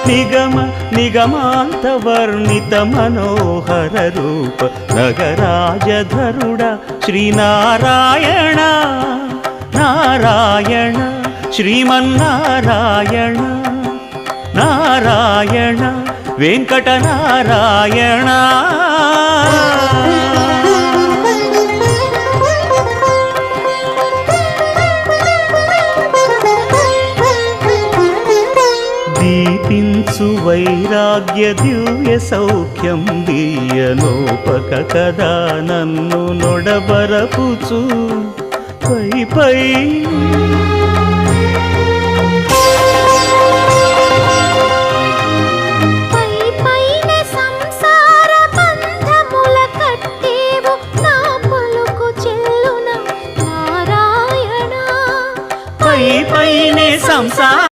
నిగమ నిగమాంత వర్ణిత మనోహర రూప నగరాజధరుడ శ్రీనారాయణ నారాయణ శ్రీమన్నారాయణ నారాయణ వెంకటనారాయణ. దీపించు వైరాగ్య దివ్య సౌఖ్యం దీయనోపక కదా నన్ను నొడబరపుచు పై పై